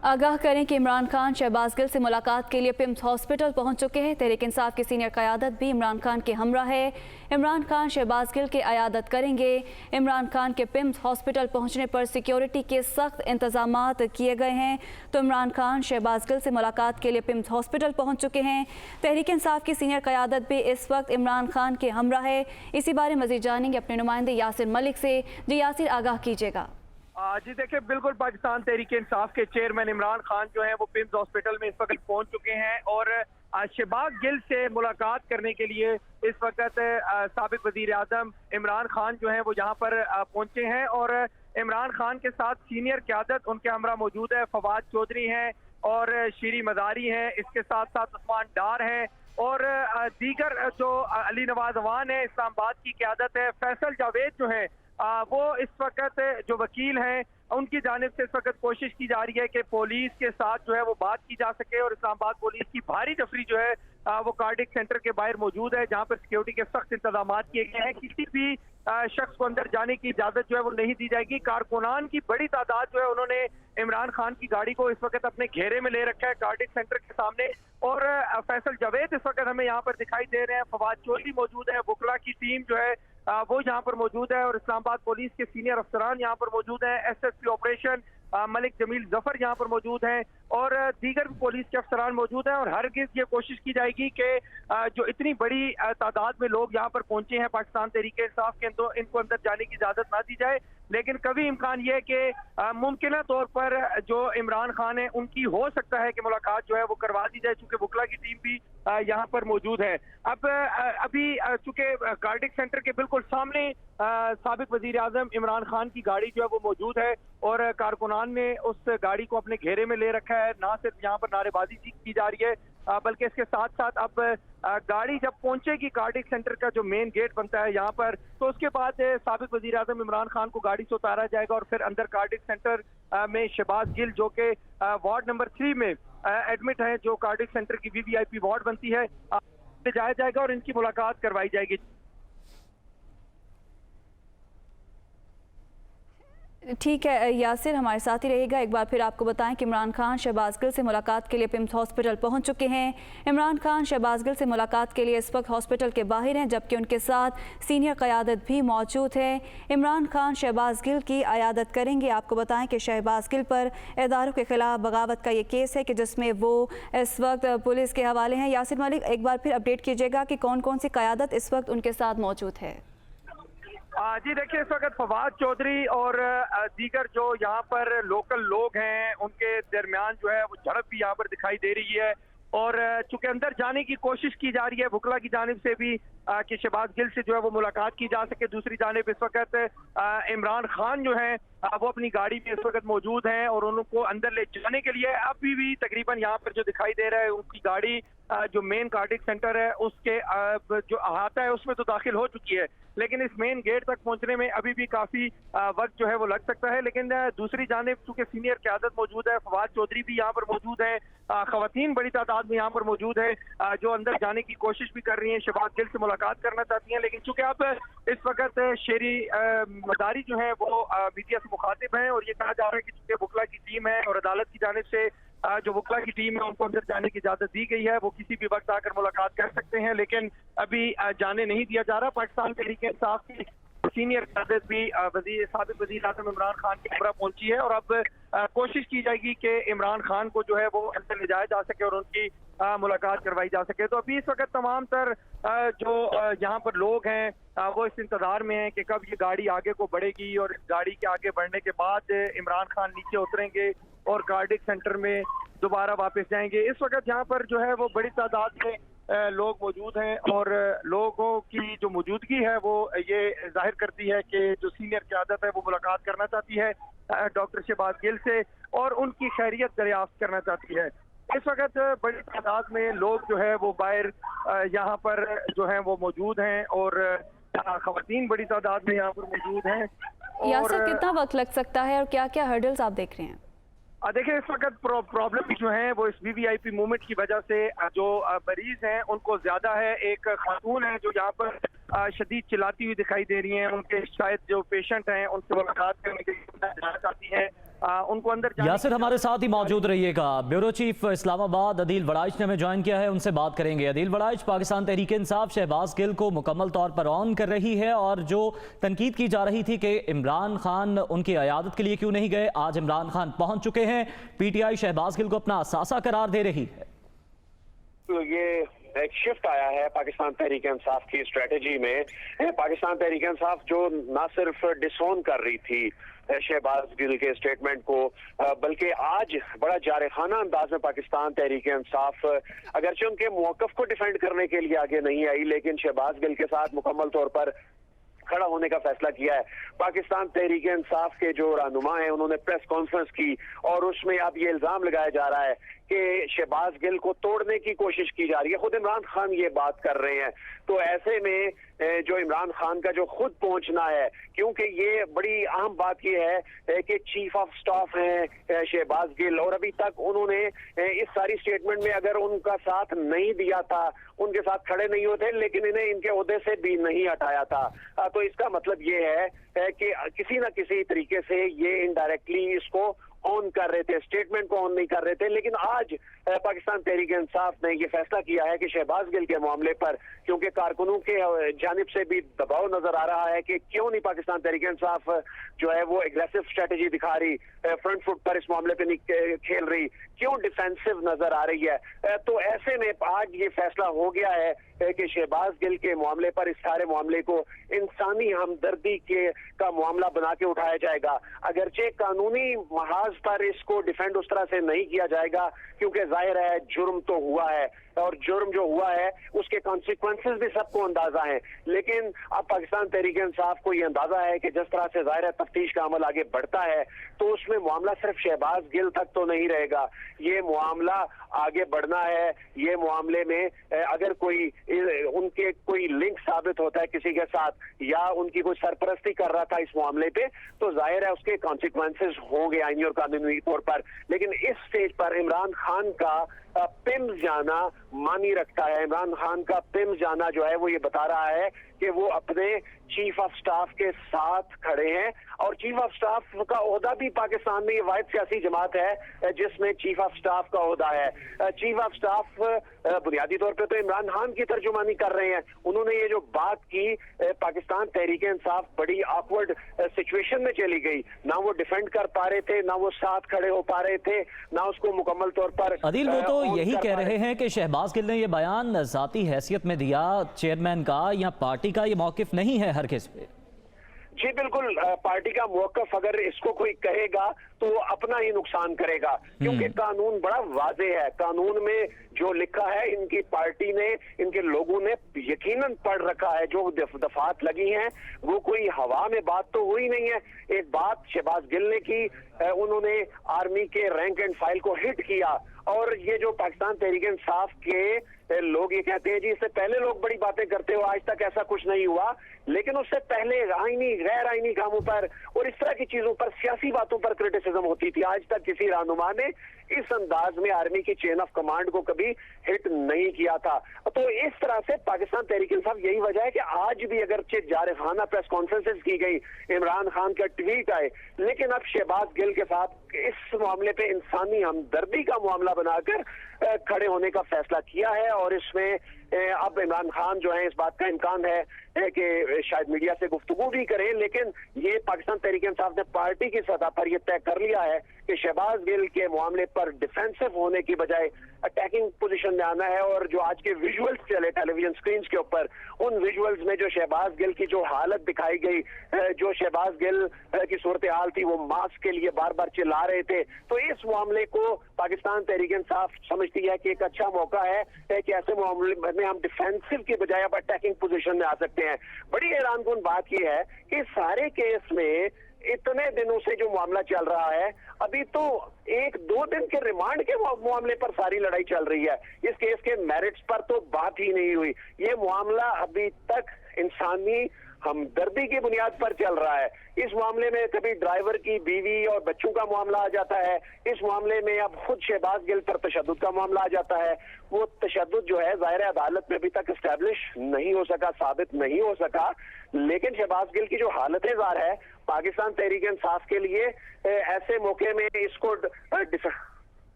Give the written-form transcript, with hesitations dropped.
आगाह करें कि इमरान खान शहबाज गिल से मुलाकात के लिए पिम्स हॉस्पिटल पहुंच चुके हैं। तहरीक इंसाफ की सीनियर क़यादत भी इमरान खान के हमरा है। इमरान खान शहबाज गिल की अयादत करेंगे। इमरान खान के पिम्स हॉस्पिटल पहुंचने पर सिक्योरिटी के सख्त इंतजामात किए गए हैं। तो इमरान खान शहबाज गिल से मुलाकात के लिए पिम्स हॉस्पिटल पहुँच चुके हैं। तहरीक इंसाफ की सीनियर क़यादत भी इस वक्त इमरान खान के हमरा है। इसी बारे मज़ीद जानेंगे अपने नुमाइंदे यासिर मलिक से। जी यासिर, आगाह कीजिएगा। जी देखिए, बिल्कुल पाकिस्तान तहरीक इंसाफ के चेयरमैन इमरान खान जो है वो पिम्स हॉस्पिटल में इस वक्त पहुंच चुके हैं और शहबाज गिल से मुलाकात करने के लिए इस वक्त साबिक वजीर आजम इमरान खान जो है वो यहाँ पर पहुंचे हैं। और इमरान खान के साथ सीनियर क़यादत उनके हमरा मौजूद है। फवाद चौधरी हैं और शीरी मज़ारी हैं, इसके साथ साथ उस्मान डार हैं और दीगर जो अली नवाज अवान है, इस्लामाबाद की क़यादत है। फैसल जावेद जो है वो इस वक्त जो वकील हैं उनकी जानिब से इस वक्त कोशिश की जा रही है कि पुलिस के साथ जो है वो बात की जा सके। और इस्लामाबाद पुलिस की भारी टफरी जो है वो कार्डिक सेंटर के बाहर मौजूद है, जहां पर सिक्योरिटी के सख्त इंतजाम किए गए हैं। किसी भी शख्स को अंदर जाने की इजाजत जो है वो नहीं दी जाएगी। कारकुनान की बड़ी तादाद जो है उन्होंने इमरान खान की गाड़ी को इस वक्त अपने घेरे में ले रखा है कार्डिक सेंटर के सामने। और फैसल जावेद इस वक्त हमें यहाँ पर दिखाई दे रहे हैं। फवाद चौधरी मौजूद है, वकला की टीम जो है वो यहाँ पर मौजूद है और इस्लामाबाद पुलिस के सीनियर अफसरान यहाँ पर मौजूद हैं। SSP ऑपरेशन मलिक जमील जफर यहाँ पर मौजूद हैं और दीगर पुलिस के अफसरान मौजूद हैं। और हरगिज ये कोशिश की जाएगी कि जो इतनी बड़ी तादाद में लोग यहाँ पर पहुंचे हैं पाकिस्तान तहरीक इंसाफ के, तो इनको अंदर जाने की इजाजत ना दी जाए। लेकिन कभी इम्कान ये है कि मुमकिन तौर पर जो इमरान खान है उनकी हो सकता है कि मुलाकात जो है वो करवा दी जाए, चूंकि वकला की टीम भी यहाँ पर मौजूद है। अब अभी चूंकि कार्डिक सेंटर के बिल्कुल सामने साबिक वजीर आजम इमरान खान की गाड़ी जो है वो मौजूद है और कारकुनान ने उस गाड़ी को अपने घेरे में ले रखा है। ना सिर्फ यहाँ पर नारेबाजी की जा रही है बल्कि इसके साथ साथ अब गाड़ी जब पहुंचेगी कार्डिक सेंटर का जो मेन गेट बनता है यहाँ पर, तो उसके बाद साबिक वजीर आजम इमरान खान को गाड़ी से उतारा जाएगा और फिर अंदर कार्डिक सेंटर में शहबाज गिल जो कि वार्ड नंबर 3 में एडमिट है, जो कार्डिक सेंटर की VVIP वार्ड बनती है, जाया जाएगा और इनकी मुलाकात करवाई जाएगी। ठीक है यासिर, हमारे साथ ही रहेगा। एक बार फिर आपको बताएं कि इमरान खान शहबाज गिल से मुलाकात के लिए पिम्स हॉस्पिटल पहुंच चुके हैं। इमरान खान शहबाज गिल से मुलाकात के लिए इस वक्त हॉस्पिटल के बाहर हैं, जबकि उनके साथ सीनियर क़यादत भी मौजूद है। इमरान खान शहबाज गिल की अयादत करेंगे। आपको बताएं कि शहबाज गिल पर इदारों के खिलाफ बगावत का ये केस है कि जिसमें वो इस वक्त पुलिस के हवाले हैं। यासिर मलिक, एक बार फिर अपडेट कीजिएगा कि कौन कौन सी क़यादत इस वक्त उनके साथ मौजूद है। जी देखिए, इस वक्त फवाद चौधरी और दीगर जो यहाँ पर लोकल लोग हैं उनके दरमियान जो है वो झड़प भी यहाँ पर दिखाई दे रही है। और चूंकि अंदर जाने की कोशिश की जा रही है वकला की जानिब से भी कि शहबाज गिल से जो है वो मुलाकात की जा सके। दूसरी जानिब इस वक्त इमरान खान जो है वो अपनी गाड़ी में इस वक्त मौजूद हैं और उनको अंदर ले जाने के लिए अभी भी तकरीबन यहाँ पर जो दिखाई दे रहा है उनकी गाड़ी जो मेन कार्डिक सेंटर है उसके जो अहाता है उसमें तो दाखिल हो चुकी है, लेकिन इस मेन गेट तक पहुंचने में अभी भी काफी वक्त जो है वो लग सकता है। लेकिन दूसरी जानिब चूंकि सीनियर क़यादत मौजूद है, फवाद चौधरी भी यहाँ पर मौजूद है, खवातीन बड़ी तादाद में यहाँ पर मौजूद है जो अंदर जाने की कोशिश भी कर रही हैं, शहबाज गिल से मुलाकात करना चाहती हैं। लेकिन चूंकि आप इस वक्त शेरी मदारी जो है वो मीडिया से मुखातिब हैं और ये कहा जा रहा है कि चूंकि वकला की टीम है और अदालत की जानिब से जो वकला की टीम है उनको अंदर जाने की इजाजत दी गई है, वो किसी भी वक्त आकर मुलाकात कर सकते हैं, लेकिन अभी जाने नहीं दिया जा रहा। पाकिस्तान तहरीक इंसाफ की सीनियर क़यादत भी साबिक वज़ीर आज़म इमरान खान की हमरा पहुंची है और अब कोशिश की जाएगी कि इमरान खान को जो है वो अंदर ले जाया जा सके और उनकी मुलाकात करवाई जा सके। तो अभी इस वक्त तमाम तर जो यहाँ पर लोग हैं वो इस इंतजार में हैं कि कब ये गाड़ी आगे को बढ़ेगी और इस गाड़ी के आगे बढ़ने के बाद इमरान खान नीचे उतरेंगे और कार्डिक सेंटर में दोबारा वापस जाएंगे। इस वक्त यहाँ पर जो है वो बड़ी तादाद में लोग मौजूद हैं और लोगों की जो मौजूदगी है वो ये जाहिर करती है कि जो सीनियर क़यादत है वो मुलाकात करना चाहती है डॉक्टर शहबाज गिल से और उनकी खैरियत दरियाफ्त करना चाहती है। इस वक्त बड़ी तादाद में लोग जो है वो बाहर यहाँ पर जो है वो मौजूद हैं और खवातीन बड़ी तादाद में यहाँ पर मौजूद हैं। यासिर, कितना वक्त लग सकता है और क्या क्या हर्डल्स आप देख रहे हैं? देखिए, इस वक्त प्रॉब्लम जो है वो इस VVIP मूवमेंट की वजह से जो मरीज हैं उनको ज्यादा है। एक खातून है जो यहाँ पर शदीद चिल्लाती हुई दिखाई दे रही हैं, उनके शायद जो पेशेंट हैं उनसे मुलाकात करने के लिए जाना चाहती हैं उनको अंदर जाने यासिर हमारे साथ ही मौजूद रहिएगा। ब्यूरो चीफ इस्लामाबाद अदील वड़ाइच ने हमें ज्वाइन किया है, उनसे बात करेंगे। अदील वड़ाइच, पाकिस्तान तहरीक इंसाफ शहबाज गिल को मुकम्मल तौर पर ऑन कर रही है और जो तनकीद की जा रही थी कि इमरान खान उनकी अयादत के लिए क्यों नहीं गए, आज इमरान खान पहुंच चुके हैं। पीटीआई शहबाज गिल को अपना असासा करार दे रही है। तो ये एक शिफ्ट आया है पाकिस्तान तहरीक इंसाफ की स्ट्रेटजी में। पाकिस्तान तहरीक इंसाफ जो ना सिर्फ डिसोन कर रही थी शहबाज गिल के स्टेटमेंट को, बल्कि आज बड़ा जारखाना अंदाज में पाकिस्तान तहरीक इंसाफ अगरचे उनके मौकफ को डिफेंड करने के लिए आगे नहीं आई, लेकिन शहबाज गिल के साथ मुकम्मल तौर पर खड़ा होने का फैसला किया है। पाकिस्तान तहरीक इंसाफ के जो रहनुमा हैं उन्होंने प्रेस कॉन्फ्रेंस की और उसमें अब ये इल्जाम लगाया जा रहा है कि शहबाज गिल को तोड़ने की कोशिश की जा रही है। खुद इमरान खान ये बात कर रहे हैं। तो ऐसे में जो इमरान खान का जो खुद पहुंचना है, क्योंकि ये बड़ी अहम बात ये है कि चीफ ऑफ स्टाफ हैं शहबाज गिल और अभी तक उन्होंने इस सारी स्टेटमेंट में अगर उनका साथ नहीं दिया था, उनके साथ खड़े नहीं होते, लेकिन इन्हें इनके ओहदे से भी नहीं हटाया था। तो इसका मतलब ये है कि किसी ना किसी तरीके से ये इनडायरेक्टली इसको ऑन कर रहे थे, स्टेटमेंट को ऑन नहीं कर रहे थे। लेकिन आज पाकिस्तान तहरीक इंसाफ ने यह फैसला किया है कि शहबाज गिल के मामले पर, क्योंकि कारकुनों के जानिब से भी दबाव नजर आ रहा है कि क्यों नहीं पाकिस्तान तहरीक इंसाफ जो है वो एग्रेसिव स्ट्रेटेजी दिखा रही, फ्रंट फुट पर इस मामले पे नहीं खेल रही, क्यों डिफेंसिव नजर आ रही है। तो ऐसे में आज ये फैसला हो गया है कि शहबाज गिल के मामले पर इस सारे मामले को इंसानी हमदर्दी के का मामला बना के उठाया जाएगा। अगरचे कानूनी महाज पर इसको डिफेंड उस तरह से नहीं किया जाएगा, क्योंकि जाहिर है जुर्म तो हुआ है और जुर्म जो हुआ है उसके कॉन्सिक्वेंसेस भी सबको अंदाजा है। लेकिन अब पाकिस्तान तहरीक इंसाफ को ये अंदाजा है कि जिस तरह से जाहिर है तफ्तीश का अमल आगे बढ़ता है तो उसमें मामला सिर्फ शहबाज गिल तक तो नहीं रहेगा, ये मामला आगे बढ़ना है। ये मामले में अगर कोई उनके कोई लिंक साबित होता है किसी के साथ या उनकी कोई सरपरस्ती कर रहा था इस मामले पे, तो जाहिर है उसके कॉन्सिक्वेंसेस होंगे आईनी और कानूनी तौर पर। लेकिन इस स्टेज पर इमरान खान का पिम जाना मानी रखता है। इमरान खान का पिम जाना जो है वो ये बता रहा है कि वो अपने चीफ ऑफ स्टाफ के साथ खड़े हैं और चीफ ऑफ स्टाफ का ओहदा भी पाकिस्तान में ये वाहिद सियासी जमात है जिसमें चीफ ऑफ स्टाफ का ओहदा है। चीफ ऑफ स्टाफ बुनियादी तौर पे तो इमरान खान की तर्जुमानी कर रहे हैं। उन्होंने ये जो बात की, पाकिस्तान तहरीक इंसाफ बड़ी ऑकवर्ड सिचुएशन में चली गई, ना वो डिफेंड कर पा रहे थे, ना वो साथ खड़े हो पा रहे थे, ना उसको मुकम्मल तौर पर अदील वो तो यही कह रहे हैं कि शहबाज गिल ने ये बयान जाती हैसियत में दिया चेयरमैन का, या पार्टी का ये मौकिफ नहीं है हर केस पे। जी बिल्कुल, पार्टी का मौकफ अगर इसको कोई कहेगा तो वो अपना ही नुकसान करेगा, क्योंकि कानून बड़ा वाजे है। कानून में जो लिखा है इनकी पार्टी ने, इनके लोगों ने यकीनन पढ़ रखा है। जो दफात लगी हैं वो कोई हवा में बात तो हुई नहीं है। एक बात शहबाज गिल ने की, उन्होंने आर्मी के रैंक एंड फाइल को हिट किया और ये जो पाकिस्तान तहरीक इंसाफ के लोग ये कहते हैं जी इससे पहले लोग बड़ी बातें करते हो, आज तक ऐसा कुछ नहीं हुआ। लेकिन उससे पहले आईनी गैर आईनी कामों पर और इस तरह की चीजों पर, सियासी बातों पर क्रिटिसिज्म होती थी। आज तक किसी रहनुमा ने इस अंदाज में आर्मी की चेन ऑफ कमांड को कभी हिट नहीं किया था। तो इस तरह से पाकिस्तान तहरीक इंसाफ, यही वजह है कि आज भी अगर जारखाना प्रेस कॉन्फ्रेंसेस की गई, इमरान खान का ट्वीट आए, लेकिन अब शहबाज गिल के साथ इस मामले पे इंसानी हमदर्दी का मामला बनाकर खड़े होने का फैसला किया है। और इसमें अब इमरान खान जो है, इस बात का इम्कान है कि शायद मीडिया से गुफ्तगू भी करें, लेकिन ये पाकिस्तान तहरीक इंसाफ ने पार्टी की सतह पर यह तय कर लिया है कि शहबाज गिल के मामले पर डिफेंसिव होने की बजाय अटैकिंग पोजीशन में आना है। और जो आज के विजुअल्स चले टेलीविजन स्क्रीन के ऊपर, उन विजुअल्स में जो शहबाज गिल की जो हालत दिखाई गई, जो शहबाज गिल की सूरत हाल थी, वो मास्क के लिए बार बार चिल्ला रहे थे। तो इस मामले को पाकिस्तान तहरीक इंसाफ समझती है कि एक अच्छा मौका है कि ऐसे मामले में हम डिफेंसिव के बजाय अब अटैकिंग पोजीशन में आ सकते हैं। बड़ी हैरानकुन बात यह है कि सारे केस में इतने दिनों से जो मामला चल रहा है, अभी तो 1-2 दिन के रिमांड के मामले पर सारी लड़ाई चल रही है। इस केस के मेरिट्स पर तो बात ही नहीं हुई। ये मामला अभी तक इंसानी हमदर्दी की बुनियाद पर चल रहा है। इस मामले में कभी ड्राइवर की बीवी और बच्चों का मामला आ जाता है, इस मामले में अब खुद शहबाज गिल पर तशद्दुद का मामला आ जाता है। वो तशद्दुद जो है ज़ाहिर अदालत में अभी तक एस्टैब्लिश नहीं हो सका, साबित नहीं हो सका, लेकिन शहबाज गिल की जो हालत ज़ाहिर है पाकिस्तान तहरीक इंसाफ के लिए ऐसे मौके में इसको